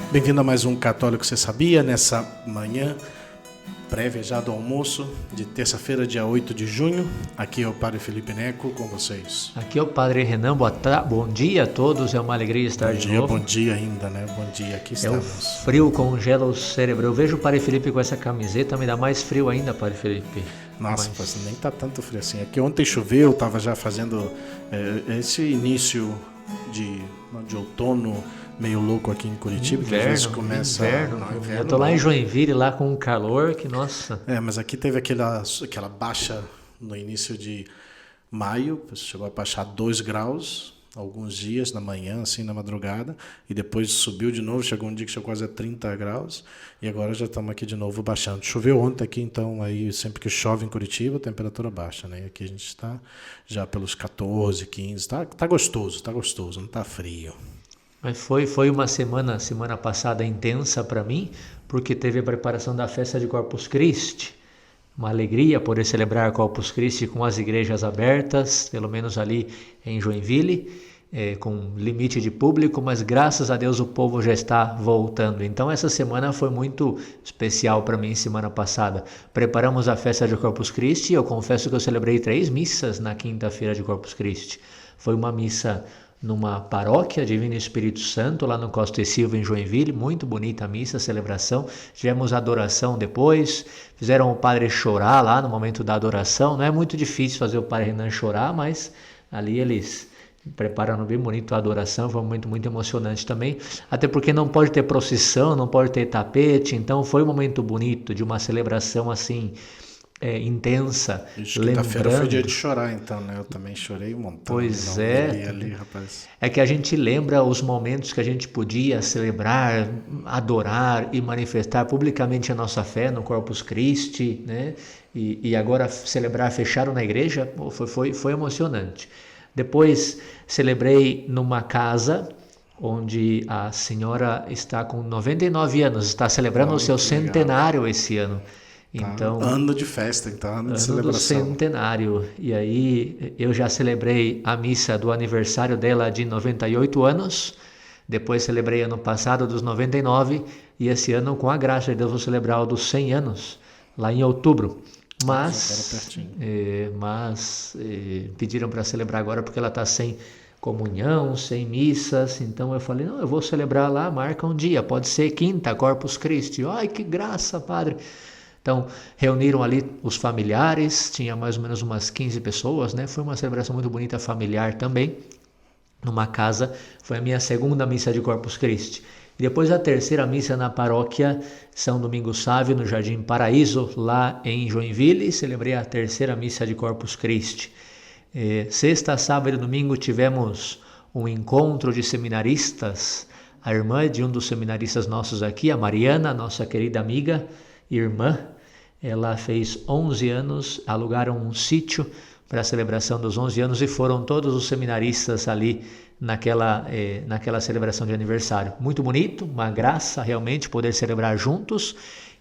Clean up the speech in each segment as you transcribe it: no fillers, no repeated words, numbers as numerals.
Bem-vindo a mais um Católico Você Sabia, nessa manhã prévia já do almoço de terça-feira, dia 8 de junho. Aqui é o Padre Felipe Neco com vocês. Aqui é o Padre Renan, bom dia a todos, é uma alegria estar de novo. Bom dia ainda, né? Bom dia, aqui estamos. O frio congela o cérebro. Eu vejo o Padre Felipe com essa camiseta, me dá mais frio ainda, Padre Felipe. Nossa, nem tá tanto frio assim. Aqui ontem choveu, tava já fazendo esse início de outono meio louco aqui em Curitiba, inverno, que às vezes começa... Inverno. Eu tô lá em Joinville, lá com um calor que, nossa... mas aqui teve aquela baixa no início de maio, chegou a baixar 2 graus, alguns dias na manhã, assim, na madrugada, e depois subiu de novo, chegou um dia que chegou quase a 30 graus, e agora já estamos aqui de novo baixando. Choveu ontem aqui, então, aí sempre que chove em Curitiba, a temperatura baixa, né? Aqui a gente está já pelos 14, 15, tá gostoso, não tá frio. Mas foi uma semana passada intensa para mim, porque teve a preparação da festa de Corpus Christi. Uma alegria poder celebrar Corpus Christi com as igrejas abertas, pelo menos ali em Joinville, com limite de público, mas graças a Deus o povo já está voltando. Então essa semana foi muito especial para mim, semana passada. Preparamos a festa de Corpus Christi, eu confesso que eu celebrei 3 missas na quinta-feira de Corpus Christi. Foi uma missa numa paróquia Divino Espírito Santo, lá no Costa e Silva, em Joinville, muito bonita a missa, a celebração. Tivemos adoração depois, fizeram o padre chorar lá no momento da adoração. Não é muito difícil fazer o padre Renan chorar, mas ali eles prepararam bem bonito a adoração, foi um momento muito emocionante também, até porque não pode ter procissão, não pode ter tapete, então foi um momento bonito de uma celebração assim, intensa. Quinta-feira foi dia de chorar, então, né? Eu também chorei um montão. Pois é. Ali, rapaz. É que a gente lembra os momentos que a gente podia celebrar, adorar e manifestar publicamente a nossa fé no Corpus Christi, né? E agora celebrar, fecharam na igreja, foi emocionante. Depois celebrei numa casa onde a senhora está com 99 anos, está celebrando o seu centenário esse ano. Então, ano de festa, então, ano de celebração. Do centenário. E aí eu já celebrei a missa do aniversário dela de 98 anos, depois celebrei ano passado dos 99 e esse ano, com a graça de Deus, vou celebrar o dos 100 anos, lá em outubro. Mas pediram para celebrar agora porque ela está sem comunhão, sem missas, então eu falei, não, eu vou celebrar lá, marca um dia, pode ser quinta, Corpus Christi. Ai, que graça, padre! Então, reuniram ali os familiares, tinha mais ou menos umas 15 pessoas, né? Foi uma celebração muito bonita, familiar também, numa casa. Foi a minha segunda missa de Corpus Christi. E depois a terceira missa na paróquia São Domingos Sávio, no Jardim Paraíso, lá em Joinville. Celebrei a terceira missa de Corpus Christi. Sexta, sábado e domingo tivemos um encontro de seminaristas. A irmã de um dos seminaristas nossos aqui, a Mariana, nossa querida amiga, irmã, ela fez 11 anos, alugaram um sítio para a celebração dos 11 anos e foram todos os seminaristas ali naquela celebração de aniversário. Muito bonito, uma graça realmente poder celebrar juntos.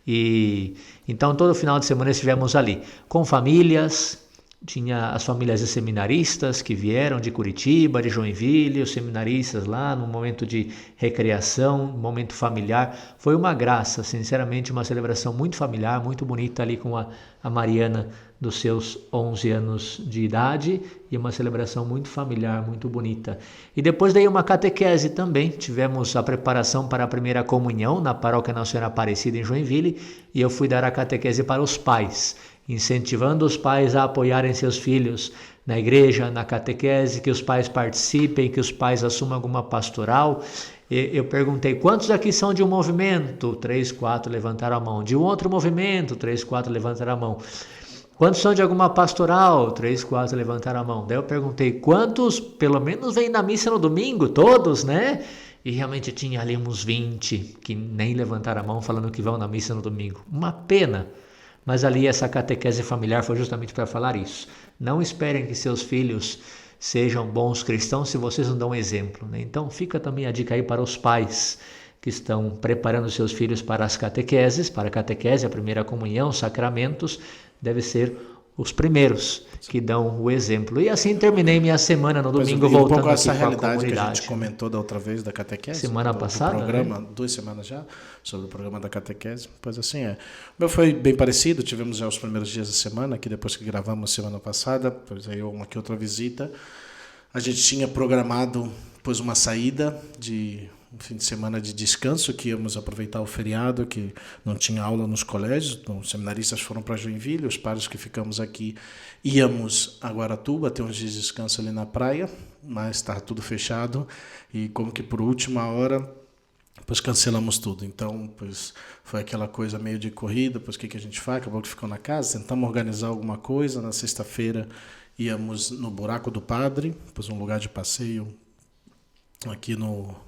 E então todo final de semana estivemos ali com famílias. Tinha as famílias de seminaristas que vieram de Curitiba, de Joinville, os seminaristas lá no momento de recreação, momento familiar. Foi uma graça, sinceramente, uma celebração muito familiar, muito bonita ali com a Mariana dos seus 11 anos de idade e uma celebração muito familiar, muito bonita. E depois daí uma catequese também, tivemos a preparação para a primeira comunhão na Paróquia Nossa Senhora Aparecida em Joinville e eu fui dar a catequese para os pais, incentivando os pais a apoiarem seus filhos na igreja, na catequese, que os pais participem, que os pais assumam alguma pastoral. Eu perguntei, quantos aqui são de um movimento? 3, 4 levantaram a mão. De um outro movimento? 3, 4 levantaram a mão. Quantos são de alguma pastoral? 3, 4 levantaram a mão. Daí eu perguntei, quantos pelo menos vêm na missa no domingo? Todos, né? E realmente tinha ali uns 20 que nem levantaram a mão falando que vão na missa no domingo. Uma pena. Mas ali essa catequese familiar foi justamente para falar isso. Não esperem que seus filhos sejam bons cristãos se vocês não dão exemplo, né? Então fica também a dica aí para os pais que estão preparando seus filhos para as catequeses, para a catequese, a primeira comunhão, sacramentos. Deve ser os primeiros que dão o exemplo. E assim terminei minha semana no domingo, um voltando pouco essa aqui com a realidade que a comunidade. gente comentou da outra vez da catequese, Semana passada, do programa, né? 2 semanas já, sobre o programa da catequese. Pois assim é. O meu foi bem parecido, tivemos já os primeiros dias da semana, que depois que gravamos semana passada, pois aí uma que outra visita. A gente tinha programado pois uma saída de um fim de semana de descanso, que íamos aproveitar o feriado, que não tinha aula nos colégios, então, os seminaristas foram para Joinville, os pares que ficamos aqui íamos a Guaratuba, ter uns dias de descanso ali na praia, mas estava tudo fechado, e como que por última hora, pois cancelamos tudo. Então, pois foi aquela coisa meio de corrida, pois o que a gente faz? Acabou que ficou na casa, tentamos organizar alguma coisa, na sexta-feira íamos no Buraco do Padre, pois um lugar de passeio aqui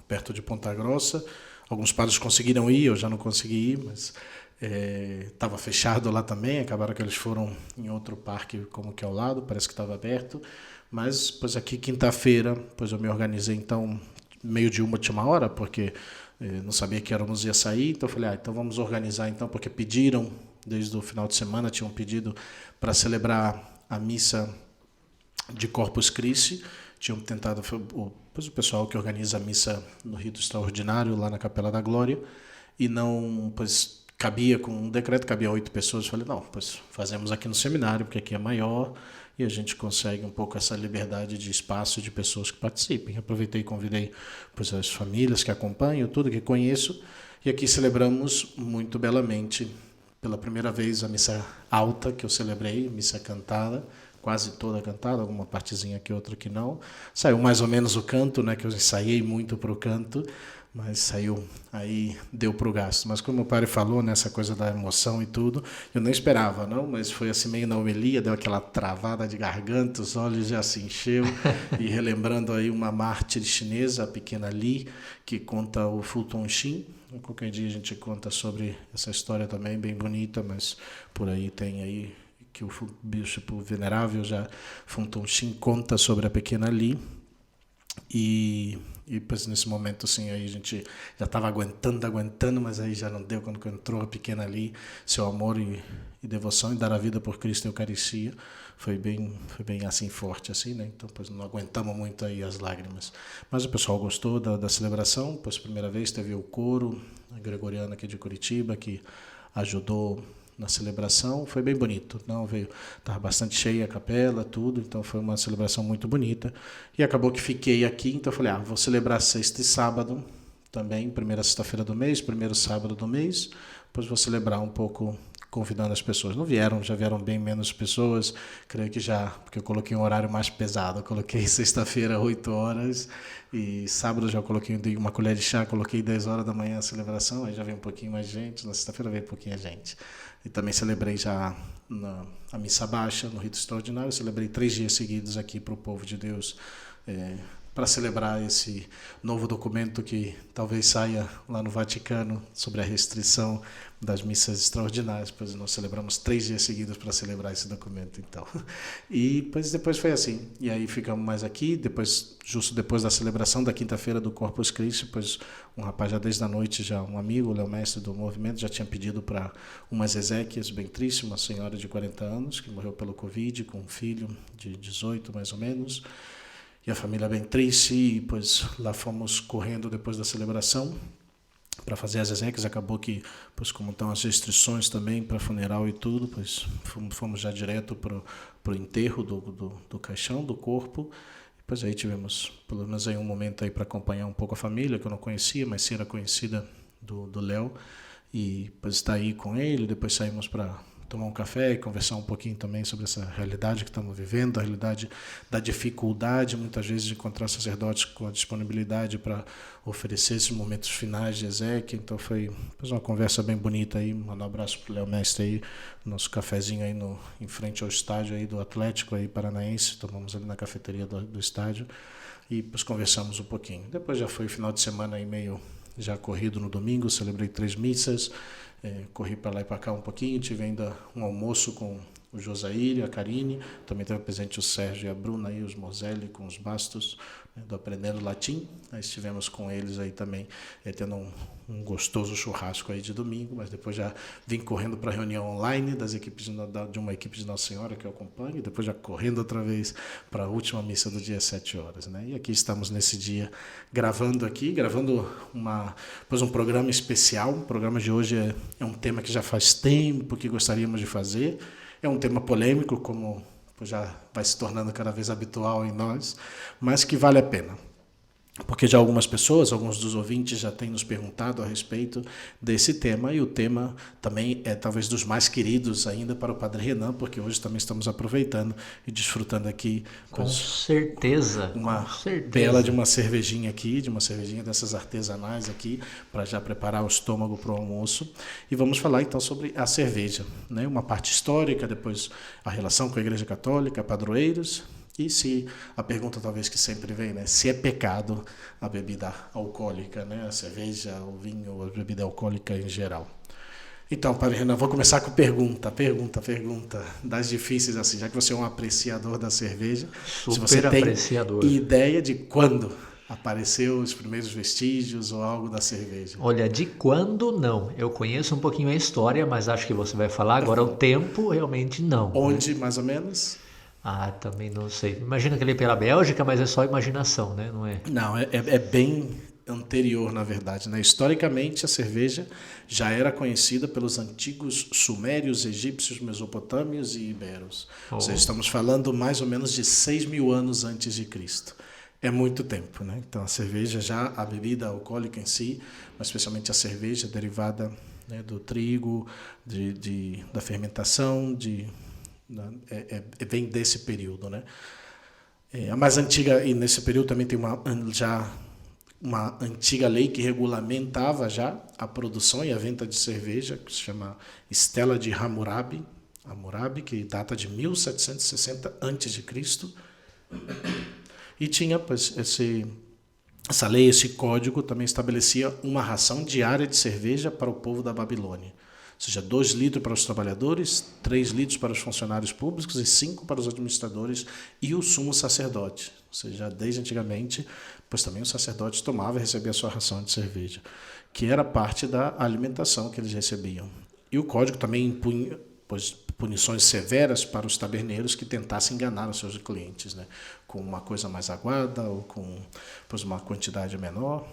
perto de Ponta Grossa. Alguns padres conseguiram ir, eu já não consegui ir, mas estava fechado lá também. Acabaram que eles foram em outro parque como que ao lado, parece que estava aberto. Mas pois aqui quinta-feira, pois eu me organizei então meio de última hora, porque não sabia que éramos ia sair, então eu falei, então vamos organizar então, porque pediram desde o final de semana, tinham pedido para celebrar a missa de Corpus Christi. Tinham tentado, pois o pessoal que organiza a missa no rito extraordinário lá na Capela da Glória, e não, pois cabia com um decreto, cabia 8 pessoas. Eu falei, não, pois fazemos aqui no seminário, porque aqui é maior e a gente consegue um pouco essa liberdade de espaço de pessoas que participem. Aproveitei e convidei pois as famílias que acompanham, tudo que conheço, e aqui celebramos muito belamente, pela primeira vez, a missa alta que eu celebrei, missa cantada, quase toda cantada, alguma partezinha aqui, outra que não. Saiu mais ou menos o canto, né, que eu ensaiei muito para o canto, mas saiu, aí deu para o gasto. Mas como o padre falou, nessa coisa da emoção e tudo, eu não esperava, não, mas foi assim meio na homilia, deu aquela travada de garganta, os olhos já se encheu, e relembrando aí uma mártir chinesa, a pequena Li, que conta o Fulton Sheen. Qualquer dia a gente conta sobre essa história também, bem bonita, mas por aí tem aí que o bispo venerável já Fulton Sheen conta sobre a pequena Li, e pois nesse momento assim aí a gente já estava aguentando, mas aí já não deu quando entrou a pequena Li, seu amor e devoção e dar a vida por Cristo e Eucaristia foi bem assim forte assim, né? Então pois não aguentamos muito aí as lágrimas, mas o pessoal gostou da celebração. Pois primeira vez teve o coro gregoriano aqui de Curitiba que ajudou na celebração, foi bem bonito, não veio, estava bastante cheia a capela, tudo, então foi uma celebração muito bonita, e acabou que fiquei aqui, então eu falei, vou celebrar sexta e sábado também, primeira sexta-feira do mês, primeiro sábado do mês, depois vou celebrar um pouco convidando as pessoas. Não vieram, já vieram bem menos pessoas, creio que já, porque eu coloquei um horário mais pesado, eu coloquei sexta-feira 8 horas, e sábado já coloquei uma colher de chá, coloquei 10 horas da manhã a celebração, aí já veio um pouquinho mais gente, na sexta-feira veio um pouquinho a gente. E também celebrei já a missa baixa, no rito extraordinário, celebrei 3 dias seguidos aqui para o povo de Deus, para celebrar esse novo documento que talvez saia lá no Vaticano sobre a restrição das missas extraordinárias, pois nós celebramos 3 dias seguidos para celebrar esse documento, então. E pois depois foi assim, e aí ficamos mais aqui, depois, justo depois da celebração da quinta-feira do Corpus Christi, pois um rapaz já desde a noite, já um amigo, o Léo Mestre do movimento, já tinha pedido para umas exéquias bem tristes, uma senhora de 40 anos, que morreu pelo Covid, com um filho de 18 mais ou menos, e a família bem triste, e pois lá fomos correndo depois da celebração para fazer as exéquias. Acabou que, pois como estão as restrições também para funeral e tudo, pois fomos já direto para o enterro do caixão, do corpo. Depois aí tivemos pelo menos aí um momento aí para acompanhar um pouco a família, que eu não conhecia, mas sim era conhecida do Léo, e pois está aí com ele. Depois saímos para tomar um café e conversar um pouquinho também sobre essa realidade que estamos vivendo, a realidade da dificuldade, muitas vezes, de encontrar sacerdotes com a disponibilidade para oferecer esses momentos finais de exéquia. Então foi uma conversa bem bonita aí. Mandar um abraço para o Léo Mestre aí, nosso cafezinho aí em frente ao estádio aí do Atlético aí paranaense, tomamos ali na cafeteria do estádio, e pois conversamos um pouquinho. Depois já foi o final de semana aí meio já corrido no domingo, celebrei 3 missas, corri para lá e para cá um pouquinho, tive ainda um almoço com o Josair, a Karine, também teve presente o Sérgio e a Bruna, e os Moselli com os bastos, né, do Aprendendo Latim. Aí estivemos com eles aí também, tendo um gostoso churrasco aí de domingo, mas depois já vim correndo para a reunião online das equipes de uma equipe de Nossa Senhora que eu acompanho, e depois já correndo outra vez para a última missa do dia às 7 horas. Né? E aqui estamos nesse dia gravando um programa especial. O programa de hoje é um tema que já faz tempo que gostaríamos de fazer. É um tema polêmico, como já vai se tornando cada vez habitual em nós, mas que vale a pena. Porque já algumas pessoas, alguns dos ouvintes já têm nos perguntado a respeito desse tema, e o tema também é talvez dos mais queridos ainda para o Padre Renan, porque hoje também estamos aproveitando e desfrutando aqui com certeza uma bela de uma cervejinha aqui, de uma cervejinha dessas artesanais aqui, para já preparar o estômago para o almoço. E vamos falar então sobre a cerveja, né? Uma parte histórica, depois a relação com a Igreja Católica, padroeiros. E se a pergunta talvez que sempre vem, né? Se é pecado a bebida alcoólica, né? A cerveja, o vinho, a bebida alcoólica em geral. Então, Padre Renan, vou começar com pergunta, das difíceis assim, já que você é um apreciador da cerveja. Super se você apreciador. Tem ideia de quando apareceu os primeiros vestígios ou algo da cerveja? Olha, de quando não. Eu conheço um pouquinho a história, mas acho que você vai falar agora o tempo, realmente não. Onde, mais ou menos? Também não sei. Imagina que ele é pela Bélgica, mas é só imaginação, né? Não é? Não, é bem anterior, na verdade. Né? Historicamente, a cerveja já era conhecida pelos antigos sumérios, egípcios, mesopotâmios e iberos. Ou seja, estamos falando mais ou menos de 6.000 anos antes de Cristo. É muito tempo, né? Então, a cerveja a bebida alcoólica em si, mas especialmente a cerveja derivada, né, do trigo, da fermentação, vem desse período, né? A mais antiga, e nesse período também tem uma antiga lei que regulamentava já a produção e a venda de cerveja, que se chama Estela de Hammurabi, que data de 1760 a.C. E tinha, pois, essa lei, esse código também estabelecia uma ração diária de cerveja para o povo da Babilônia. Ou seja, 2 litros para os trabalhadores, 3 litros para os funcionários públicos e 5 para os administradores e o sumo sacerdote. Ou seja, desde antigamente, pois também o sacerdote tomava e recebia a sua ração de cerveja, que era parte da alimentação que eles recebiam. E o código também impunha, pois, punições severas para os taberneiros que tentassem enganar os seus clientes, né, com uma coisa mais aguada ou com, pois, uma quantidade menor.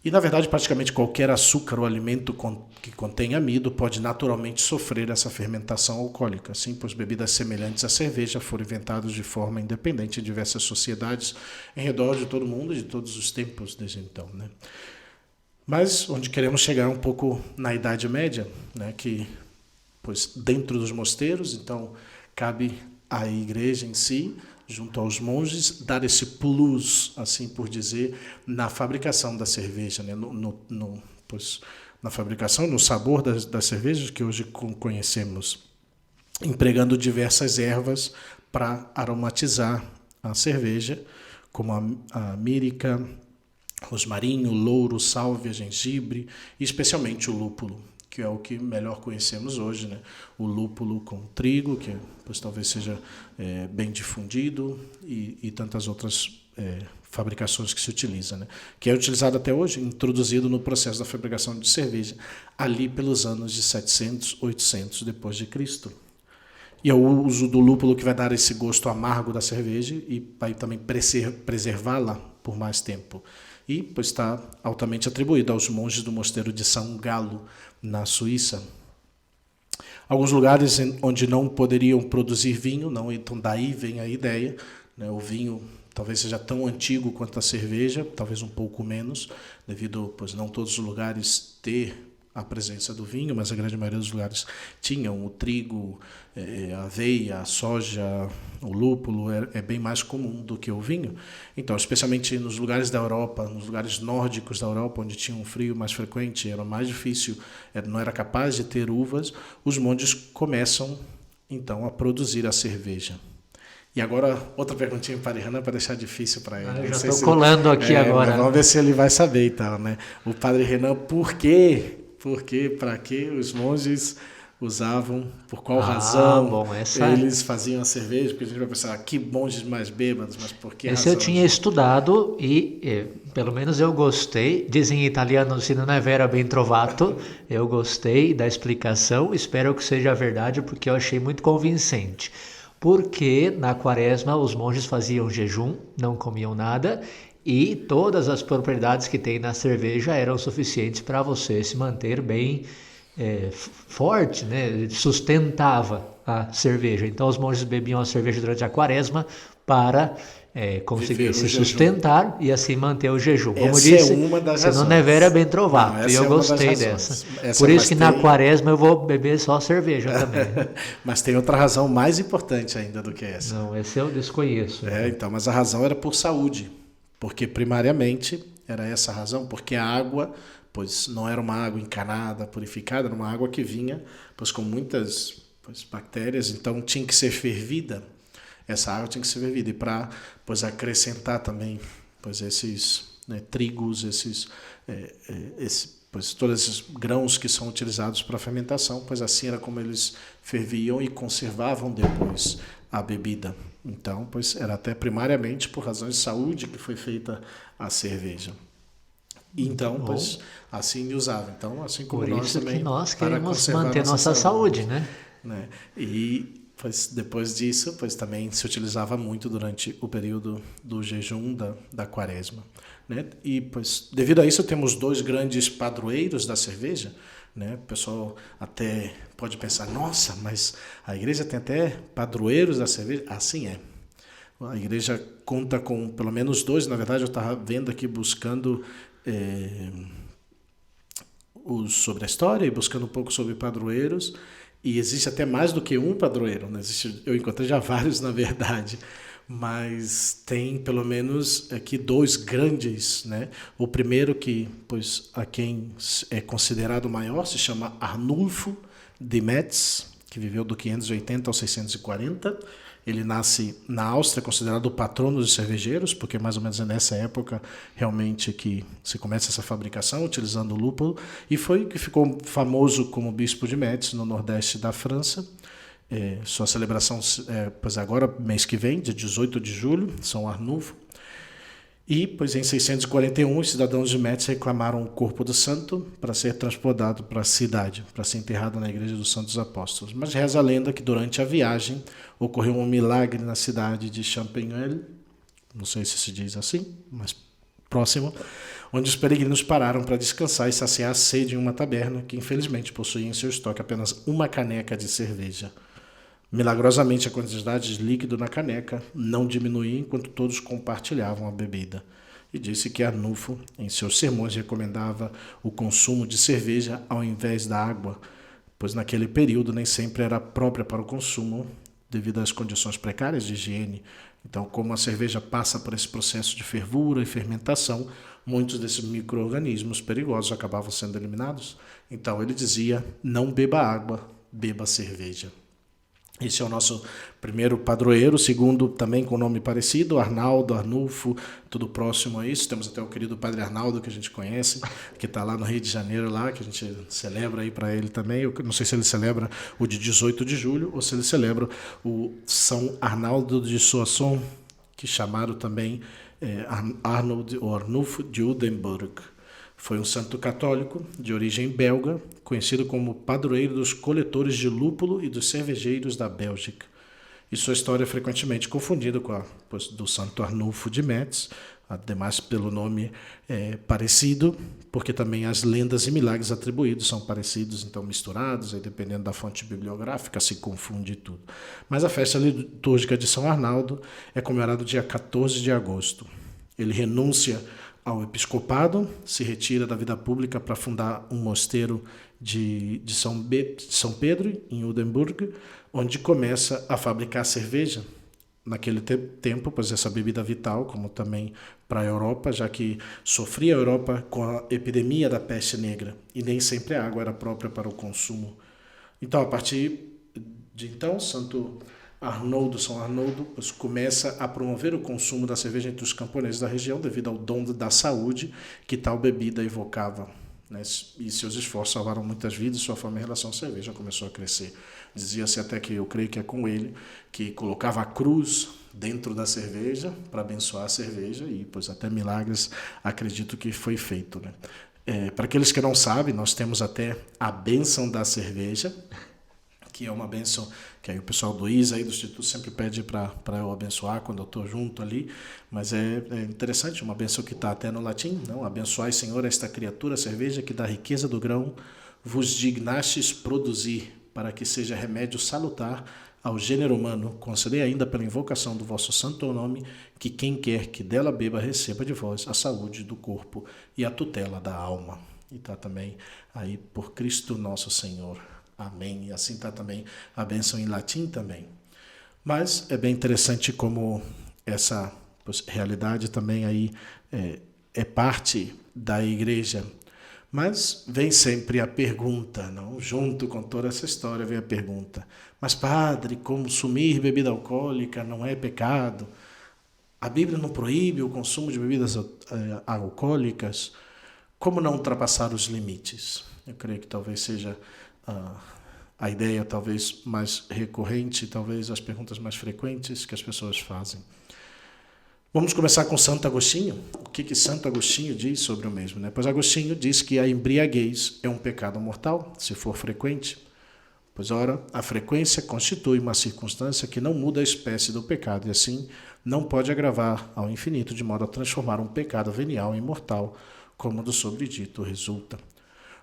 E, na verdade, praticamente qualquer açúcar ou alimento que contém amido pode naturalmente sofrer essa fermentação alcoólica. Assim, pois bebidas semelhantes à cerveja foram inventadas de forma independente em diversas sociedades em redor de todo o mundo e de todos os tempos desde então, né? Mas onde queremos chegar um pouco na Idade Média, né, que, pois, dentro dos mosteiros, então, cabe à igreja em si, junto aos monges, dar esse plus, assim por dizer, na fabricação da cerveja, né? Pois, na fabricação, no sabor das cervejas que hoje conhecemos, empregando diversas ervas para aromatizar a cerveja, como a mírica, rosmarinho, louro, sálvia, gengibre e especialmente o lúpulo, que é o que melhor conhecemos hoje, né? O lúpulo com trigo, que pois, talvez seja bem difundido, e tantas outras fabricações que se utilizam, né? Que é utilizado até hoje, introduzido no processo da fabricação de cerveja, ali pelos anos de 700, 800 depois de Cristo. E é o uso do lúpulo que vai dar esse gosto amargo da cerveja e vai também preservá-la por mais tempo. E pois está altamente atribuído aos monges do mosteiro de São Galo, na Suíça. Alguns lugares onde não poderiam produzir vinho, não, então daí vem a ideia, né? O vinho talvez seja tão antigo quanto a cerveja, talvez um pouco menos, devido, pois não todos os lugares ter a presença do vinho, mas a grande maioria dos lugares tinham o trigo, a aveia, a soja, o lúpulo, é bem mais comum do que o vinho. Então, especialmente nos lugares da Europa, nos lugares nórdicos da Europa, onde tinha um frio mais frequente, era mais difícil, não era capaz de ter uvas, os monges começam, então, a produzir a cerveja. E agora, outra perguntinha para o Renan, para deixar difícil para ele. Já estou colando aqui agora. Vamos ver se ele vai saber, então, né? O Padre Renan, por quê? Para que os monges usavam, por qual Ah, razão bom, eles faziam a cerveja, porque a gente vai pensar, que monges mais bêbados, mas por que esse eu razão? tinha estudado e pelo menos eu gostei. Dizem em italiano, se non è vera ben trovato. Eu gostei da explicação, espero que seja verdade, porque eu achei muito convincente. Porque na quaresma os monges faziam jejum, não comiam nada, e todas as propriedades que tem na cerveja eram suficientes para você se manter bem forte, né? Sustentava a cerveja. Então os monges bebiam a cerveja durante a quaresma para conseguir Viver o se jejum. sustentar e assim manter o jejum. Como Essa é disse, uma das se non è vera razões. ben Não, trovato. E essa eu é uma das gostei dessa. razões. Essa, Por isso mas que na tem, quaresma eu vou beber só cerveja também. mas tem outra razão mais importante ainda do que essa. Não, esse eu desconheço. É, Então. então, mas a razão era por saúde, porque primariamente era essa a razão, porque a água, pois não era uma água encanada, purificada, era uma água que vinha, pois com muitas bactérias, então tinha que ser fervida. Essa água tinha que ser fervida e para, pois acrescentar também, pois esses trigos, pois todos esses grãos que são utilizados para a fermentação, pois assim era como eles ferviam e conservavam depois a bebida. Então, pois era até primariamente por razões de saúde que foi feita a cerveja. Então, pois assim usava. Então, assim como Por nós isso também, que nós para queremos conservar manter nossa saúde, né? né? E pois depois disso, pois também se utilizava muito durante o período do jejum da quaresma, né? E pois devido a isso temos dois grandes padroeiros da cerveja, né? O pessoal até pode pensar, nossa, mas a igreja tem até padroeiros da cerveja? Assim é. A igreja conta com pelo menos dois, na verdade eu estava vendo aqui buscando sobre a história e buscando um pouco sobre padroeiros, e existe até mais do que um padroeiro, né? Eu encontrei já vários, na verdade, mas tem pelo menos aqui dois grandes, né? O primeiro que, pois, a quem é considerado maior, se chama Arnulfo de Metz, que viveu do 580 ao 640. Ele nasce na Áustria, considerado o patrono dos cervejeiros, porque mais ou menos é nessa época realmente que se começa essa fabricação, utilizando o lúpulo, e foi que ficou famoso como bispo de Metz, no nordeste da França. Sua celebração, pois agora, mês que vem, dia 18 de julho, São Arnulfo. E, pois em 641, os cidadãos de Metz reclamaram o corpo do santo para ser transportado para a cidade, para ser enterrado na igreja dos Santos Apóstolos. Mas reza a lenda que durante a viagem ocorreu um milagre na cidade de Champigny, não sei se diz assim, mas próximo, onde os peregrinos pararam para descansar e saciar a sede em uma taberna que infelizmente possuía em seu estoque apenas uma caneca de cerveja. Milagrosamente, a quantidade de líquido na caneca não diminuía enquanto todos compartilhavam a bebida. E disse que Arnulfo, em seus sermões, recomendava o consumo de cerveja ao invés da água, pois naquele período nem sempre era própria para o consumo devido às condições precárias de higiene. Então, como a cerveja passa por esse processo de fervura e fermentação, muitos desses micro-organismos perigosos acabavam sendo eliminados. Então, ele dizia, não beba água, beba cerveja. Esse é o nosso primeiro padroeiro, o segundo também com nome parecido, Arnaldo, Arnulfo, tudo próximo a isso. Temos até o querido Padre Arnaldo, que a gente conhece, que está lá no Rio de Janeiro, lá, que a gente celebra aí para ele também. Eu não sei se ele celebra o de 18 de julho ou se ele celebra o São Arnaldo de Soissons, que chamaram também Arnold ou Arnulfo de Oldenburg. Foi um santo católico de origem belga, conhecido como padroeiro dos coletores de lúpulo e dos cervejeiros da Bélgica. E sua história é frequentemente confundida com a do santo Arnulfo de Metz, ademais pelo nome parecido, porque também as lendas e milagres atribuídos são parecidos, então misturados, aí dependendo da fonte bibliográfica se confunde tudo. Mas a festa litúrgica de São Arnaldo é comemorada no dia 14 de agosto. Ele renuncia ao episcopado, se retira da vida pública para fundar um mosteiro de São Pedro, em Oldenburg, onde começa a fabricar cerveja. Naquele tempo, pois essa bebida vital, como também para a Europa, já que sofria a Europa com a epidemia da peste negra, e nem sempre a água era própria para o consumo. Então, a partir de então, São Arnoldo começa a promover o consumo da cerveja entre os camponeses da região devido ao dom da saúde que tal bebida evocava. né? E seus esforços salvaram muitas vidas, sua fama em relação à cerveja começou a crescer. Dizia-se até que, eu creio que é com ele, que colocava a cruz dentro da cerveja para abençoar a cerveja e, pois, até milagres acredito que foi feito, né? Para aqueles que não sabem, nós temos até a bênção da cerveja, que é uma bênção que aí o pessoal do ISA aí do Instituto sempre pede para eu abençoar quando eu estou junto ali, mas é interessante, uma bênção que está até no latim, não? Abençoai, Senhor, esta criatura, a cerveja que da riqueza do grão vos dignastes produzir, para que seja remédio salutar ao gênero humano, concedei ainda pela invocação do vosso santo nome, que quem quer que dela beba receba de vós a saúde do corpo e a tutela da alma. E está também aí por Cristo nosso Senhor. Amém. E assim está também a bênção em latim também. Mas é bem interessante como essa realidade também aí é parte da igreja. Mas vem sempre a pergunta, não? Junto com toda essa história vem a pergunta: mas padre, consumir bebida alcoólica não é pecado? A Bíblia não proíbe o consumo de bebidas alcoólicas? Como não ultrapassar os limites? Eu creio que talvez seja a ideia talvez mais recorrente, talvez as perguntas mais frequentes que as pessoas fazem. Vamos começar com Santo Agostinho. O que Santo Agostinho diz sobre o mesmo, né? Pois Agostinho diz que a embriaguez é um pecado mortal, se for frequente. Pois, ora, a frequência constitui uma circunstância que não muda a espécie do pecado e, assim, não pode agravar ao infinito de modo a transformar um pecado venial em mortal, como do sobredito resulta.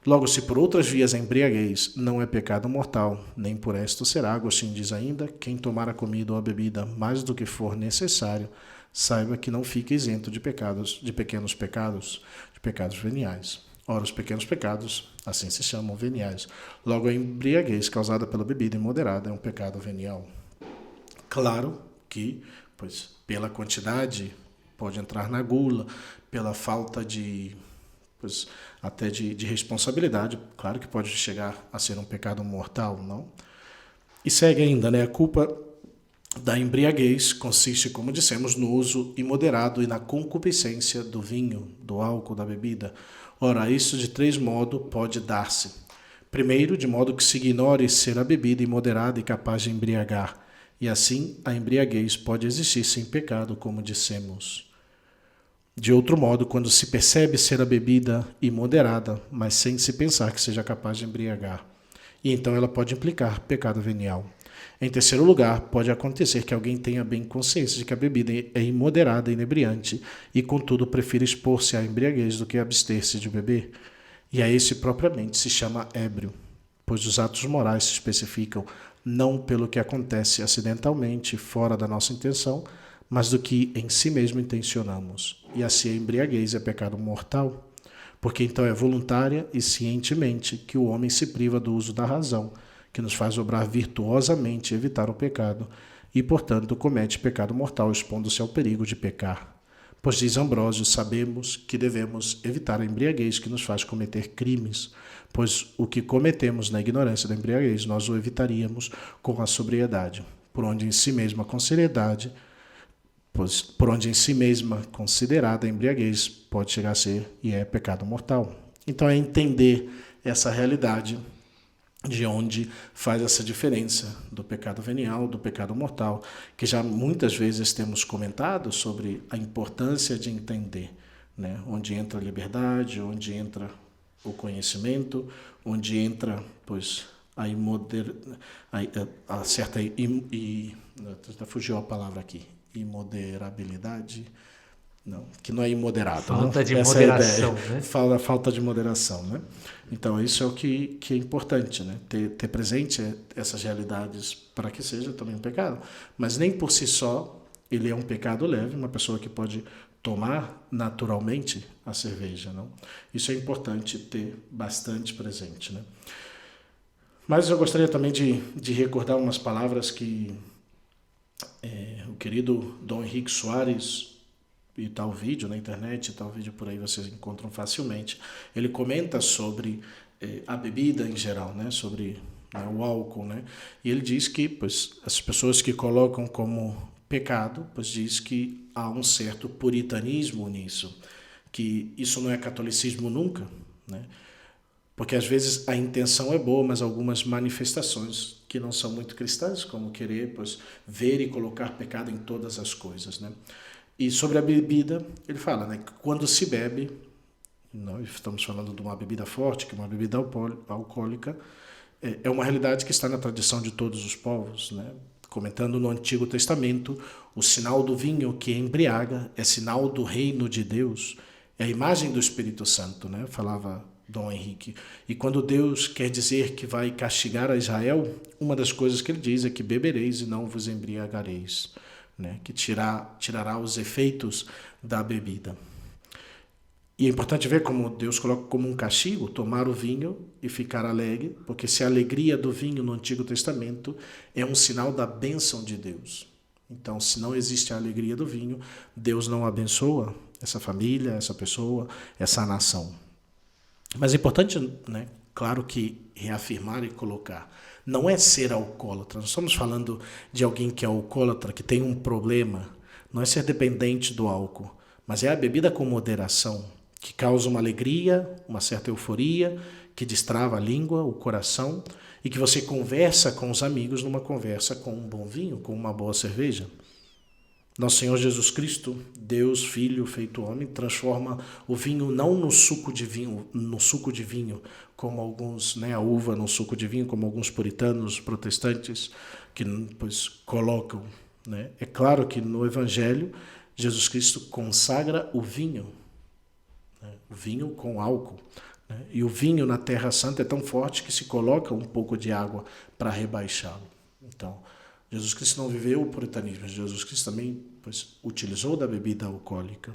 Logo, se por outras vias a embriaguez não é pecado mortal, nem por esto será, Agostinho diz ainda, quem tomar a comida ou a bebida mais do que for necessário, saiba que não fica isento de pecados, de pequenos pecados, de pecados veniais. Ora, os pequenos pecados, assim se chamam, veniais. Logo, a embriaguez causada pela bebida imoderada é um pecado venial. Claro que, pois, pela quantidade, pode entrar na gula, pela falta de, pois, até de responsabilidade, claro que pode chegar a ser um pecado mortal, não? E segue ainda, né? A culpa da embriaguez consiste, como dissemos, no uso imoderado e na concupiscência do vinho, do álcool, da bebida. Ora, isso de 3 modos pode dar-se. Primeiro, de modo que se ignore ser a bebida imoderada e capaz de embriagar, e assim a embriaguez pode existir sem pecado, como dissemos. De outro modo, quando se percebe ser a bebida imoderada, mas sem se pensar que seja capaz de embriagar, e então ela pode implicar pecado venial. Em terceiro lugar, pode acontecer que alguém tenha bem consciência de que a bebida é imoderada e inebriante e, contudo, prefira expor-se à embriaguez do que abster-se de beber. E a esse propriamente se chama ébrio, pois os atos morais se especificam não pelo que acontece acidentalmente, fora da nossa intenção, mas do que em si mesmo intencionamos. E assim a embriaguez é pecado mortal, porque então é voluntária e cientemente que o homem se priva do uso da razão, que nos faz obrar virtuosamente e evitar o pecado, e, portanto, comete pecado mortal, expondo-se ao perigo de pecar. Pois, diz Ambrósio, sabemos que devemos evitar a embriaguez que nos faz cometer crimes, pois o que cometemos na ignorância da embriaguez, nós o evitaríamos com a sobriedade, por onde em si mesma com seriedade, pois por onde em si mesma considerada a embriaguez pode chegar a ser e é pecado mortal. Então é entender essa realidade de onde faz essa diferença do pecado venial, do pecado mortal, que já muitas vezes temos comentado sobre a importância de entender, né? Onde entra a liberdade, onde entra o conhecimento, onde entra, pois, a certa fugiu a palavra aqui, imoderabilidade. Não, que não é imoderado. Falta não? de Essa moderação, é a né? falta de moderação, né? Então, isso é o que é importante, né? Ter presente essas realidades para que seja também um pecado. Mas nem por si só ele é um pecado leve, uma pessoa que pode tomar naturalmente a cerveja, não? Isso é importante ter bastante presente, né? Mas eu gostaria também de recordar umas palavras que o querido Dom Henrique Soares, e tal vídeo na internet, tal vídeo por aí vocês encontram facilmente, ele comenta sobre a bebida em geral, né? Sobre o álcool, né? E ele diz que, pois, as pessoas que colocam como pecado, pois diz que há um certo puritanismo nisso, que isso não é catolicismo nunca, né? Porque às vezes a intenção é boa, mas algumas manifestações que não são muito cristãs, como querer pois, ver e colocar pecado em todas as coisas, né? E sobre a bebida, ele fala, né, que quando se bebe, nós estamos falando de uma bebida forte, que é uma bebida alcoólica, é uma realidade que está na tradição de todos os povos, né? Comentando no Antigo Testamento, o sinal do vinho que embriaga é sinal do reino de Deus, é a imagem do Espírito Santo, né? Falava Dom Henrique. E quando Deus quer dizer que vai castigar a Israel, uma das coisas que ele diz é que bebereis e não vos embriagareis, né? Que tirará os efeitos da bebida. E é importante ver como Deus coloca como um castigo tomar o vinho e ficar alegre, porque se a alegria do vinho no Antigo Testamento é um sinal da bênção de Deus. Então, se não existe a alegria do vinho, Deus não abençoa essa família, essa pessoa, essa nação. Mas é importante, né, claro que reafirmar e colocar, não é ser alcoólatra. Nós estamos falando de alguém que é alcoólatra, que tem um problema, não é ser dependente do álcool, mas é a bebida com moderação, que causa uma alegria, uma certa euforia, que destrava a língua, o coração, e que você conversa com os amigos numa conversa com um bom vinho, com uma boa cerveja. Nosso Senhor Jesus Cristo, Deus, Filho, feito homem, transforma o vinho não no suco de vinho, como alguns, né, a uva no suco de vinho, como alguns puritanos, protestantes, que pois, colocam. Né? É claro que no Evangelho, Jesus Cristo consagra o vinho com álcool. Né? E o vinho na Terra Santa é tão forte que se coloca um pouco de água para rebaixá-lo. Então, Jesus Cristo não viveu o puritanismo, Jesus Cristo também pois, utilizou da bebida alcoólica.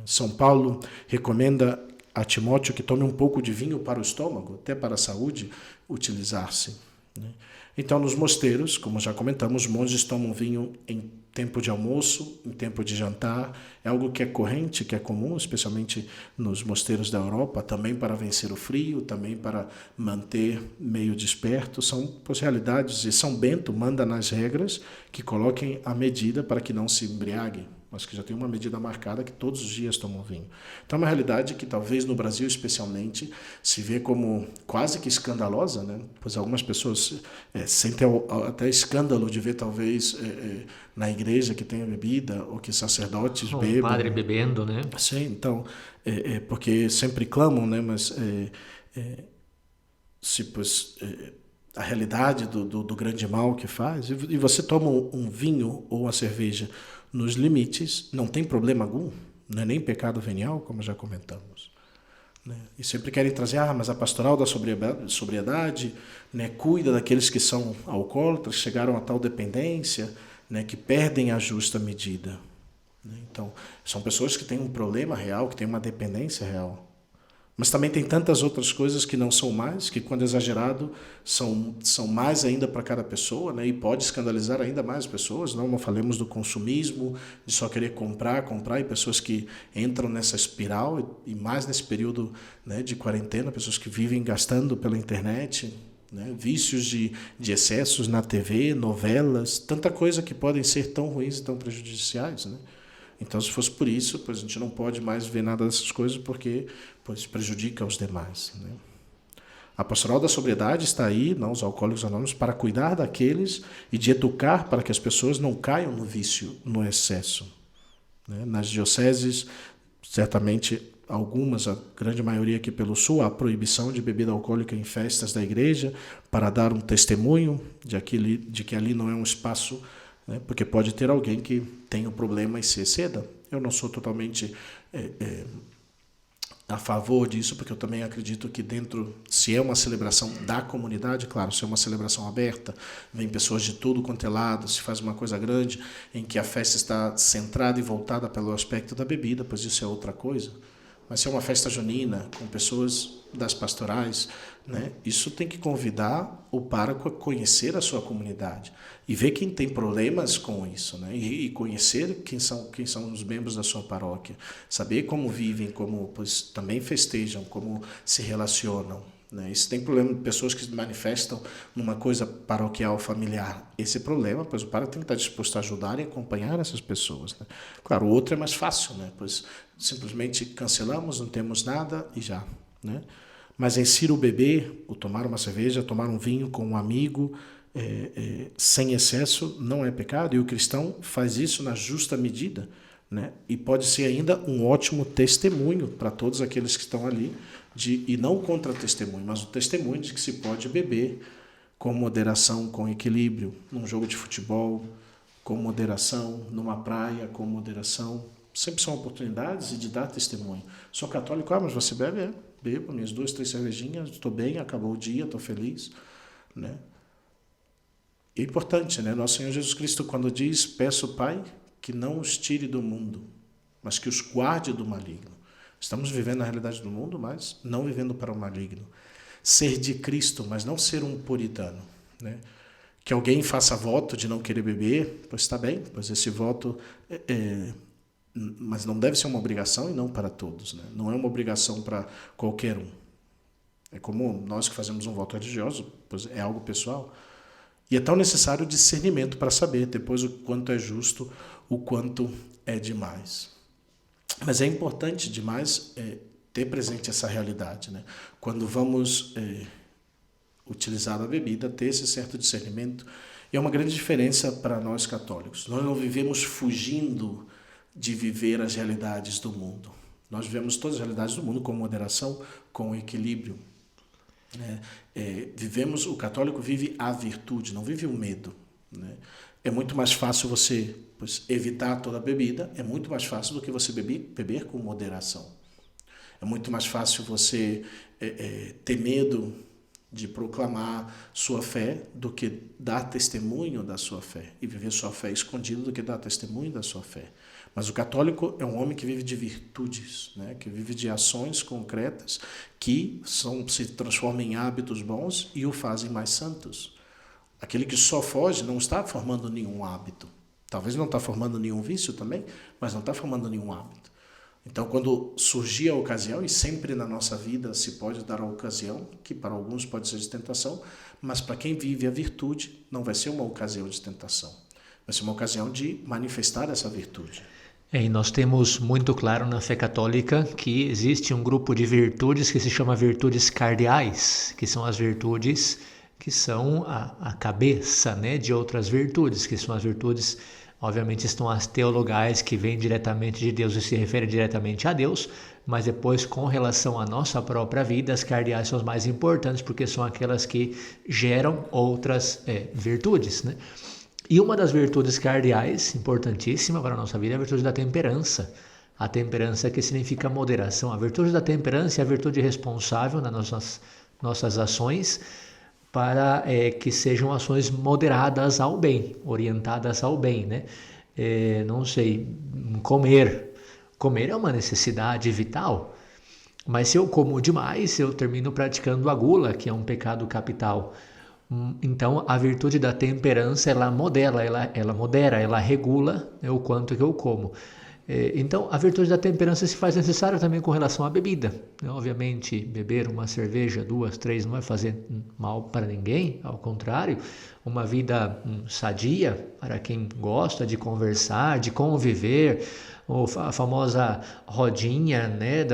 São Paulo recomenda a Timóteo que tome um pouco de vinho para o estômago, até para a saúde, utilizar-se. Né? Então, nos mosteiros, como já comentamos, os monges tomam vinho em tempo de almoço, em tempo de jantar. É algo que é corrente, que é comum, especialmente nos mosteiros da Europa, também para vencer o frio, também para manter meio desperto. São realidades, e São Bento manda nas regras que coloquem a medida para que não se embriaguem, mas que já tem uma medida marcada que todos os dias tomam vinho. Então é uma realidade que talvez no Brasil especialmente se vê como quase que escandalosa, né? Pois algumas pessoas sentem até escândalo de ver talvez na igreja que tenha bebida ou que sacerdotes bebam. Um padre bebendo, né? Sim, então, porque sempre clamam, né? Mas a realidade do grande mal que faz, e você toma um vinho ou uma cerveja nos limites, não tem problema algum, não é nem pecado venial, como já comentamos. Né? E sempre querem trazer, mas a pastoral da sobriedade, né, cuida daqueles que são alcoólatras, chegaram a tal dependência, né, que perdem a justa medida. Né? Então, são pessoas que têm um problema real, que têm uma dependência real. Mas também tem tantas outras coisas que não são mais, que quando exagerado são mais ainda para cada pessoa, né? E pode escandalizar ainda mais pessoas. Não falemos do consumismo, de só querer comprar, e pessoas que entram nessa espiral, e mais nesse período, né, de quarentena, pessoas que vivem gastando pela internet, né? Vícios de excessos na TV, novelas, tanta coisa que podem ser tão ruins e tão prejudiciais, né? Então, se fosse por isso, pois a gente não pode mais ver nada dessas coisas porque pois, prejudica os demais. Né? A pastoral da sobriedade está aí, não os alcoólicos anônimos, para cuidar daqueles e de educar para que as pessoas não caiam no vício, no excesso. Né? Nas dioceses, certamente algumas, a grande maioria aqui pelo Sul, há a proibição de bebida alcoólica em festas da igreja para dar um testemunho de que ali não é um espaço, né? Porque pode ter alguém que tem um problema e se exceda. Eu não sou totalmente a favor disso, porque eu também acredito que dentro, se é uma celebração da comunidade, claro, se é uma celebração aberta, vem pessoas de tudo quanto é lado, se faz uma coisa grande, em que a festa está centrada e voltada pelo aspecto da bebida, pois isso é outra coisa. Mas se é uma festa junina, com pessoas das pastorais, né, isso tem que convidar o pároco a conhecer a sua comunidade e ver quem tem problemas com isso, né, e conhecer quem são os membros da sua paróquia, saber como vivem, como pois, também festejam, como se relacionam. Né? Se tem problema de pessoas que se manifestam numa coisa paroquial, familiar, esse problema, pois o padre tem que estar disposto a ajudar e acompanhar essas pessoas. Né? Claro, o outro é mais fácil, né? Pois simplesmente cancelamos, não temos nada e já. Né? Mas insira o beber, ou tomar uma cerveja, tomar um vinho com um amigo, sem excesso, não é pecado, e o cristão faz isso na justa medida, né? E pode ser ainda um ótimo testemunho para todos aqueles que estão ali, e não contra-testemunho, mas o testemunho de que se pode beber com moderação, com equilíbrio, num jogo de futebol, com moderação, numa praia, com moderação. Sempre são oportunidades de dar testemunho. Sou católico, mas você bebe? Bebo minhas 2, 3 cervejinhas, estou bem, acabou o dia, estou feliz, né? É importante, né? Nosso Senhor Jesus Cristo, quando diz, peço, Pai, que não os tire do mundo, mas que os guarde do maligno. Estamos vivendo a realidade do mundo, mas não vivendo para o maligno. Ser de Cristo, mas não ser um puritano, né? Que alguém faça voto de não querer beber, pois está bem, pois esse voto mas não deve ser uma obrigação e não para todos, né? Não é uma obrigação para qualquer um. É como nós que fazemos um voto religioso, pois é algo pessoal. E é tão necessário o discernimento para saber depois o quanto é justo, o quanto é demais. Mas é importante demais ter presente essa realidade, né? Quando vamos utilizar a bebida, ter esse certo discernimento. E é uma grande diferença para nós católicos. Nós não vivemos fugindo de viver as realidades do mundo. Nós vivemos todas as realidades do mundo com moderação, com equilíbrio. O católico vive a virtude, não vive o medo, né? É muito mais fácil você evitar toda a bebida, é muito mais fácil do que você beber com moderação. É muito mais fácil você ter medo de proclamar sua fé do que dar testemunho da sua fé, e viver sua fé escondido do que dar testemunho da sua fé. Mas o católico é um homem que vive de virtudes, né? Que vive de ações concretas que se transformam em hábitos bons e o fazem mais santos. Aquele que só foge não está formando nenhum hábito. Talvez não está formando nenhum vício também, mas não está formando nenhum hábito. Então, quando surgir a ocasião, e sempre na nossa vida se pode dar a ocasião, que para alguns pode ser de tentação, mas para quem vive a virtude, não vai ser uma ocasião de tentação. Vai ser uma ocasião de manifestar essa virtude. E nós temos muito claro na fé católica que existe um grupo de virtudes que se chama virtudes cardeais, que são as virtudes que são a cabeça, né, de outras virtudes, que são as virtudes, obviamente estão as teologais, que vêm diretamente de Deus e se referem diretamente a Deus, mas depois, com relação à nossa própria vida, as cardeais são as mais importantes, porque são aquelas que geram outras virtudes, né? E uma das virtudes cardeais, importantíssima para a nossa vida, é a virtude da temperança. A temperança que significa moderação. A virtude da temperança é a virtude responsável nas nossas ações, para que sejam ações moderadas ao bem, orientadas ao bem, né? Não sei, comer. Comer é uma necessidade vital, mas se eu como demais, eu termino praticando a gula, que é um pecado capital. Então, a virtude da temperança, ela modera, ela regula, né, o quanto que eu como. Então, a virtude da temperança se faz necessária também com relação à bebida. Obviamente, beber uma cerveja, 2, 3, não vai fazer mal para ninguém, ao contrário, uma vida sadia para quem gosta de conversar, de conviver, a famosa rodinha, né,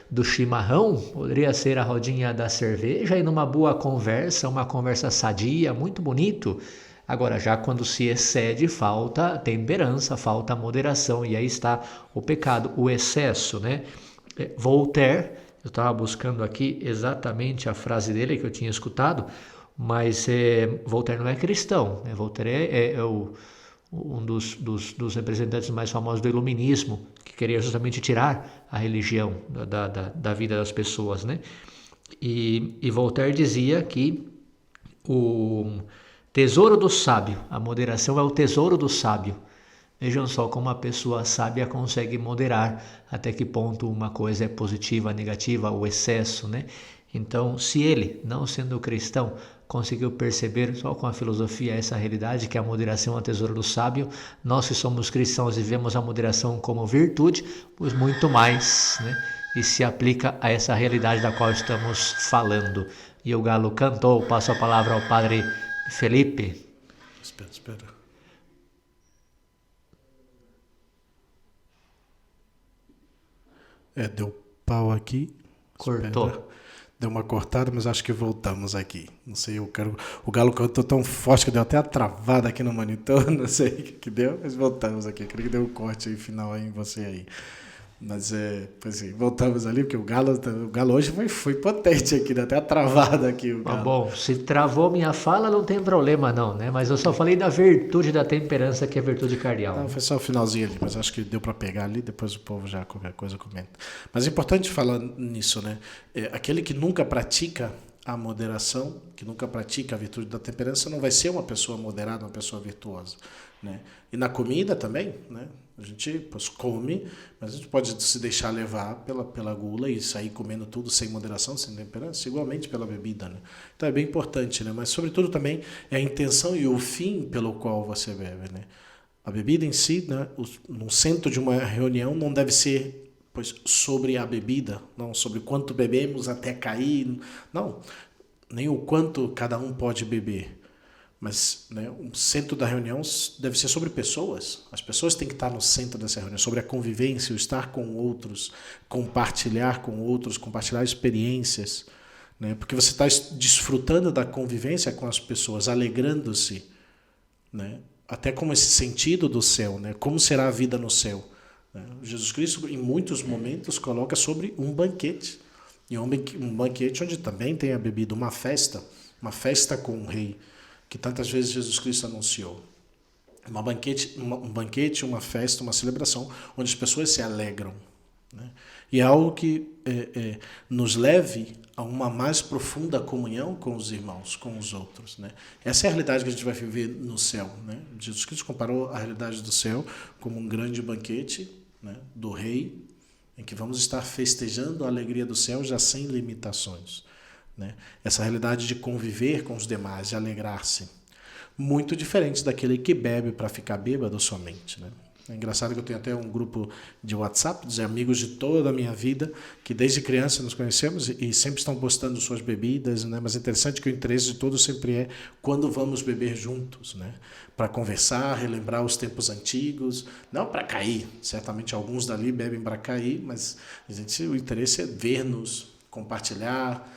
do chimarrão, poderia ser a rodinha da cerveja, e numa boa conversa, uma conversa sadia, muito bonito. Agora, já quando se excede, falta temperança, falta moderação, e aí está o pecado, o excesso, né? Voltaire, eu estava buscando aqui exatamente a frase dele que eu tinha escutado, mas Voltaire não é cristão, né? Voltaire um dos representantes mais famosos do iluminismo, que queria justamente tirar a religião da vida das pessoas, né? E Voltaire dizia que o tesouro do sábio, a moderação é o tesouro do sábio. Vejam só como a pessoa sábia consegue moderar até que ponto uma coisa é positiva, negativa, o excesso, né? Então, se ele, não sendo cristão, conseguiu perceber só com a filosofia essa realidade, que a moderação é o tesouro do sábio, nós que somos cristãos e vemos a moderação como virtude, pois muito mais, né? E se aplica a essa realidade da qual estamos falando. E o galo cantou, passo a palavra ao padre Felipe. Espera. Deu pau aqui. Cortou. Espera. Deu uma cortada, mas acho que voltamos aqui. Não sei, o galo cantou tão forte que deu até a travada aqui no monitor, não sei o que deu, mas voltamos aqui. Eu creio que deu um corte aí final aí em você aí. Mas pois é, voltamos ali, porque o galo hoje foi potente aqui, deu até a travada aqui o galo. Bom, se travou minha fala, não tem problema não, né? Mas eu só falei da virtude da temperança, que é a virtude cardial. Não, foi só o finalzinho ali, mas acho que deu para pegar ali, depois o povo já qualquer coisa comenta. Mas é importante falar nisso, né? Aquele que nunca pratica a moderação, que nunca pratica a virtude da temperança, não vai ser uma pessoa moderada, uma pessoa virtuosa, né? E na comida também, né? A gente come, mas a gente pode se deixar levar pela gula e sair comendo tudo sem moderação, sem temperança, igualmente pela bebida, né? Então é bem importante, né? Mas sobretudo também é a intenção e o fim pelo qual você bebe, né? A bebida em si, né, no centro de uma reunião, não deve ser sobre a bebida, não sobre quanto bebemos até cair, não, nem o quanto cada um pode beber. Mas, né, o centro da reunião deve ser sobre pessoas. As pessoas têm que estar no centro dessa reunião, sobre a convivência, o estar com outros, compartilhar com outros, compartilhar experiências, né? Porque você está desfrutando da convivência com as pessoas, alegrando-se, né? Até como esse sentido do céu, né? Como será a vida no céu, né? Jesus Cristo, em muitos momentos, coloca sobre um banquete. E um banquete onde também tem a bebida, uma festa com o rei, que tantas vezes Jesus Cristo anunciou. Um banquete, uma festa, uma celebração, onde as pessoas se alegram, né? E é algo que nos leve a uma mais profunda comunhão com os irmãos, com os outros, né? Essa é a realidade que a gente vai viver no céu, né? Jesus Cristo comparou a realidade do céu como um grande banquete, né, do rei, em que vamos estar festejando a alegria do céu já sem limitações, né? Essa realidade de conviver com os demais, de alegrar-se, muito diferente daquele que bebe para ficar bêbado somente, né? É engraçado que eu tenho até um grupo de WhatsApp de amigos de toda a minha vida, que desde criança nos conhecemos e sempre estão postando suas bebidas, né? Mas é interessante que o interesse de todos sempre é quando vamos beber juntos, né? Para conversar, relembrar os tempos antigos, não para cair. Certamente alguns dali bebem para cair, mas o interesse é ver-nos, compartilhar,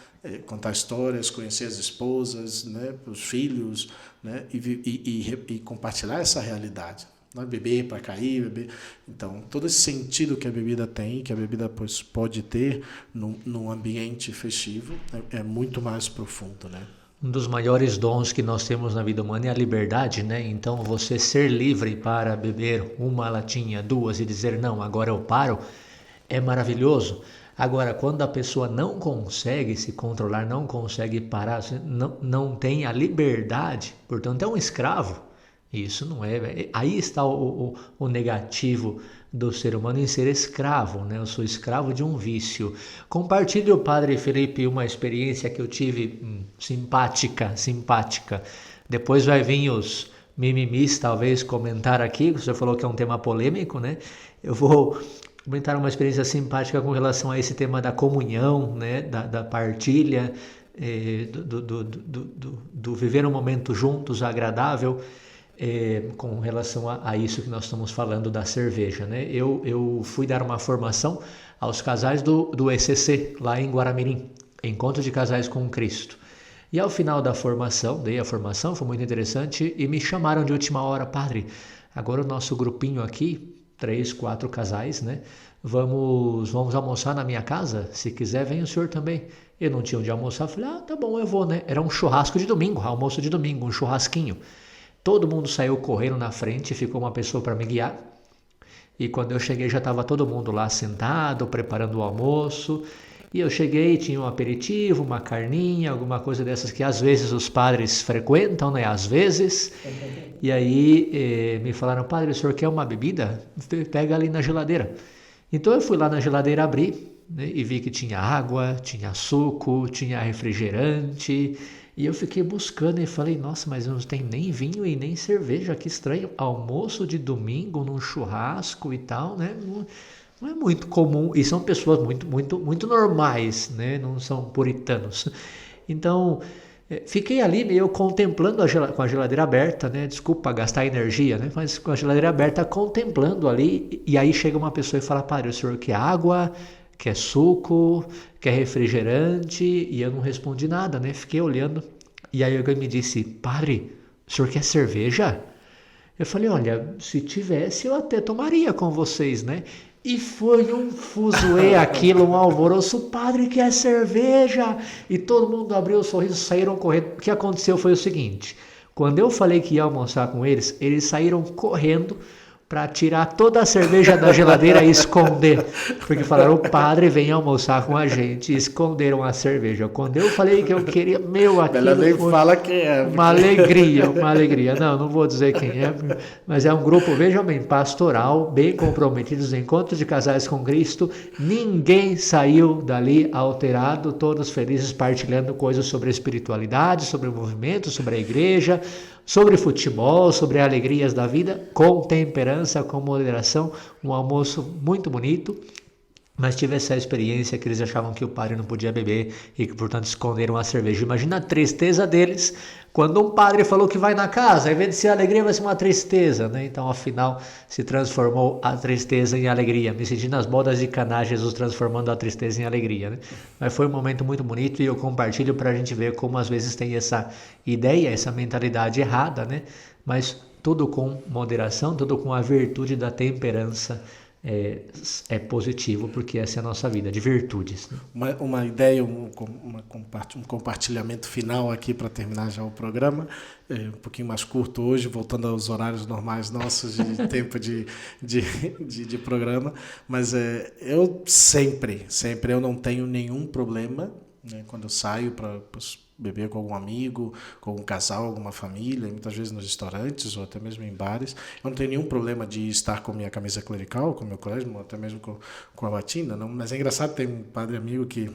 contar histórias, conhecer as esposas, né? Os filhos, né? E compartilhar essa realidade. Não é beber para cair, beber. Então, todo esse sentido que a bebida tem, que a bebida pode ter num ambiente festivo, é muito mais profundo, né? Um dos maiores dons que nós temos na vida humana é a liberdade, né? Então, você ser livre para beber uma latinha, duas e dizer, não, agora eu paro, é maravilhoso. Agora, quando a pessoa não consegue se controlar, não consegue parar, não tem a liberdade, portanto, é um escravo. Isso não é. Aí está o negativo do ser humano em ser escravo, né? Eu sou escravo de um vício. Compartilho, Padre Felipe, uma experiência que eu tive simpática. Depois vai vir os mimimis, talvez, comentar aqui. Você falou que é um tema polêmico, né? Eu vou comentar uma experiência simpática com relação a esse tema da comunhão, né? Da partilha, do viver um momento juntos, agradável. Com relação a isso que nós estamos falando da cerveja, né? Eu fui dar uma formação aos casais do ECC, lá em Guaramirim, Encontro de Casais com Cristo. E ao final da formação, dei a formação, foi muito interessante, e me chamaram de última hora, padre, agora o nosso grupinho aqui, 3, 4 casais, né? Vamos almoçar na minha casa? Se quiser, vem o senhor também. Eu não tinha onde almoçar, falei, tá bom, eu vou, né? Era um churrasco de domingo, almoço de domingo, um churrasquinho. Todo mundo saiu correndo na frente, ficou uma pessoa para me guiar. E quando eu cheguei já estava todo mundo lá sentado, preparando o almoço. E eu cheguei, tinha um aperitivo, uma carninha, alguma coisa dessas que às vezes os padres frequentam, né? Às vezes. E aí me falaram, padre, o senhor quer uma bebida? Pega ali na geladeira. Então eu fui lá na geladeira abrir, né? E vi que tinha água, tinha suco, tinha refrigerante. E eu fiquei buscando e falei, nossa, mas não tem nem vinho e nem cerveja, que estranho. Almoço de domingo num churrasco e tal, né? Não é muito comum. E são pessoas muito normais, né? Não são puritanos. Então, fiquei ali meio contemplando com a geladeira aberta, né? Desculpa gastar energia, né? Mas com a geladeira aberta, contemplando ali. E aí chega uma pessoa e fala, padre, o senhor quer água, quer suco, quer refrigerante, e eu não respondi nada, né? Fiquei olhando. E aí alguém me disse, padre, o senhor quer cerveja? Eu falei, olha, se tivesse eu até tomaria com vocês, né? E foi um fuzuê aquilo, um alvoroço, o padre quer cerveja! E todo mundo abriu o sorriso, saíram correndo. O que aconteceu foi o seguinte, quando eu falei que ia almoçar com eles, eles saíram correndo para tirar toda a cerveja da geladeira e esconder. Porque falaram, o padre vem almoçar com a gente. E esconderam a cerveja. Quando eu falei que eu queria, aquilo nem foi fala quem é. uma alegria, uma alegria. Não vou dizer quem é, mas é um grupo, vejam bem, pastoral, bem comprometidos, encontros de casais com Cristo. Ninguém saiu dali alterado, todos felizes, partilhando coisas sobre a espiritualidade, sobre o movimento, sobre a igreja, sobre futebol, sobre alegrias da vida, com temperança, com moderação, um almoço muito bonito. Mas tive essa experiência que eles achavam que o padre não podia beber e que, portanto, esconderam a cerveja. Imagina a tristeza deles quando um padre falou que vai na casa, em vez de ser alegria, vai ser uma tristeza, né? Então, afinal, se transformou a tristeza em alegria. Me senti nas bodas de Caná, Jesus transformando a tristeza em alegria, né? Mas foi um momento muito bonito e eu compartilho para a gente ver como às vezes tem essa ideia, essa mentalidade errada, né? Mas tudo com moderação, tudo com a virtude da temperança. É positivo, porque essa é a nossa vida, de virtudes. Né? Uma ideia, um compartilhamento final aqui para terminar já o programa, um pouquinho mais curto hoje, voltando aos horários normais nossos de tempo de programa, mas eu sempre eu não tenho nenhum problema, né, quando eu saio para beber com algum amigo, com algum casal, alguma família, muitas vezes nos restaurantes ou até mesmo em bares. Eu não tenho nenhum problema de estar com minha camisa clerical, com meu clésimo, até mesmo com a batina, não. Mas é engraçado, tem um padre amigo que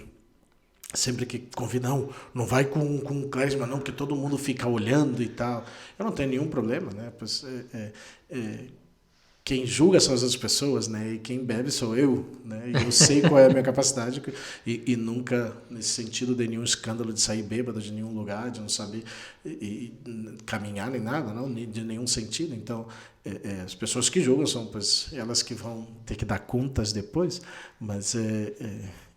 sempre que convida, não vai com clésima não, porque todo mundo fica olhando e tal. Eu não tenho nenhum problema, né? Pois, quem julga são as outras pessoas, né? E quem bebe sou eu, né? E eu sei qual é a minha capacidade e nunca, nesse sentido, dei nenhum escândalo de sair bêbado de nenhum lugar, de não saber caminhar nem nada, não, de nenhum sentido. Então, as pessoas que julgam são pois, elas que vão ter que dar contas depois, mas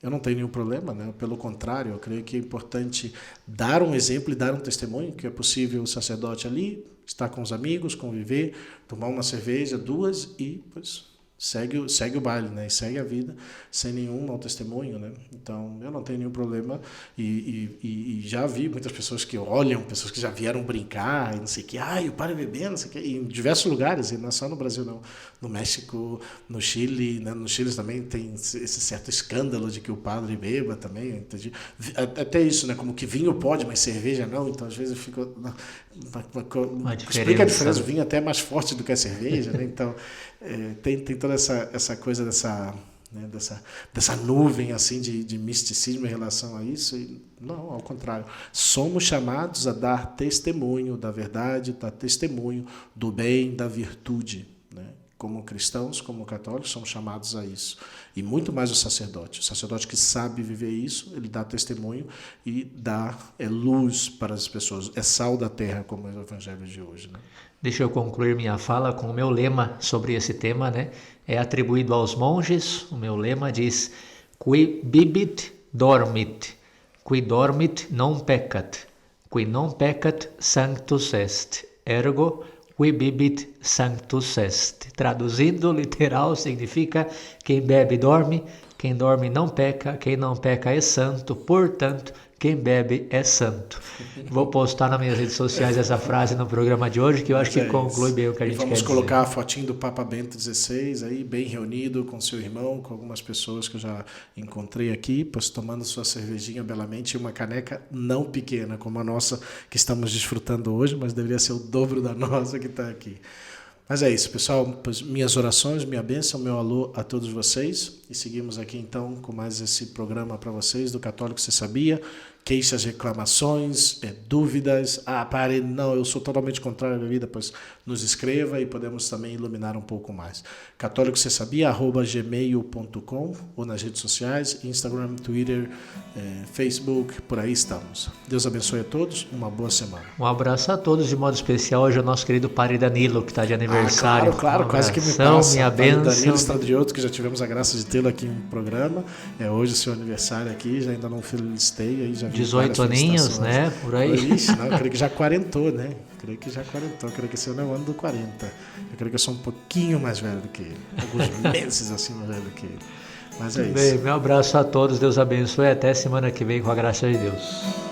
eu não tenho nenhum problema, né? Pelo contrário, eu creio que é importante dar um exemplo e dar um testemunho, que é possível o sacerdote ali estar com os amigos, conviver, tomar uma cerveja, duas e pois, segue o baile, né? E segue a vida sem nenhum mau testemunho, né? Então, eu não tenho nenhum problema e já vi muitas pessoas que olham, pessoas que já vieram brincar e não sei o que, o padre bebendo, não sei o que, em diversos lugares, e não é só no Brasil, não. No México, no Chile, né? No Chile também tem esse certo escândalo de que o padre beba também, entendi. Até isso, né? Como que vinho pode, mas cerveja não, então às vezes eu fico... Explica a diferença, o vinho até é mais forte do que a cerveja, né? Então, tem toda essa coisa dessa nuvem assim de misticismo em relação a isso. E, não, ao contrário. Somos chamados a dar testemunho da verdade, dar testemunho do bem, da virtude. Né? Como cristãos, como católicos, somos chamados a isso. E muito mais o sacerdote. O sacerdote que sabe viver isso, ele dá testemunho e dá luz para as pessoas. É sal da terra, como é o evangelho de hoje. Né? Deixa eu concluir minha fala com o meu lema sobre esse tema, né? É atribuído aos monges. O meu lema diz: Qui bibit dormit, qui dormit non peccat, qui non peccat sanctus est, ergo qui bibit sanctus est. Traduzindo literal, significa quem bebe dorme, quem dorme não peca, quem não peca é santo, portanto, quem bebe é santo. Vou postar nas minhas redes sociais essa frase no programa de hoje, que eu acho que conclui bem o que a gente quer dizer. Vamos colocar a fotinho do Papa Bento XVI aí, bem reunido com seu irmão, com algumas pessoas que eu já encontrei aqui, pois tomando sua cervejinha belamente, uma caneca não pequena, como a nossa que estamos desfrutando hoje, mas deveria ser o dobro da nossa que está aqui. Mas é isso, pessoal. Minhas orações, minha bênção, meu alô a todos vocês. E seguimos aqui então com mais esse programa para vocês do Católico Você Sabia, queixas, reclamações, dúvidas. Pare, não, eu sou totalmente contrário à bebida, pois nos escreva e podemos também iluminar um pouco mais. Católico Você Sabia, @gmail.com, ou nas redes sociais, Instagram, Twitter, Facebook, por aí estamos. Deus abençoe a todos, uma boa semana. Um abraço a todos, de modo especial hoje ao nosso querido Padre Danilo, que está de aniversário. Claro, quase que me passa. Minha bênção. Danilo Stradioto, que já tivemos a graça de tê-lo aqui no programa. Hoje o seu aniversário aqui, já ainda não felicitei, aí já vi 18 aninhos, né? Por aí. Ixi, não, eu creio que já quarentou, né? Eu creio que esse ano é o ano do 40. Eu creio que eu sou um pouquinho mais velho do que ele. Alguns meses assim mais velho do que ele. Mas é isso. Bem, meu abraço a todos, Deus abençoe, até semana que vem com a graça de Deus.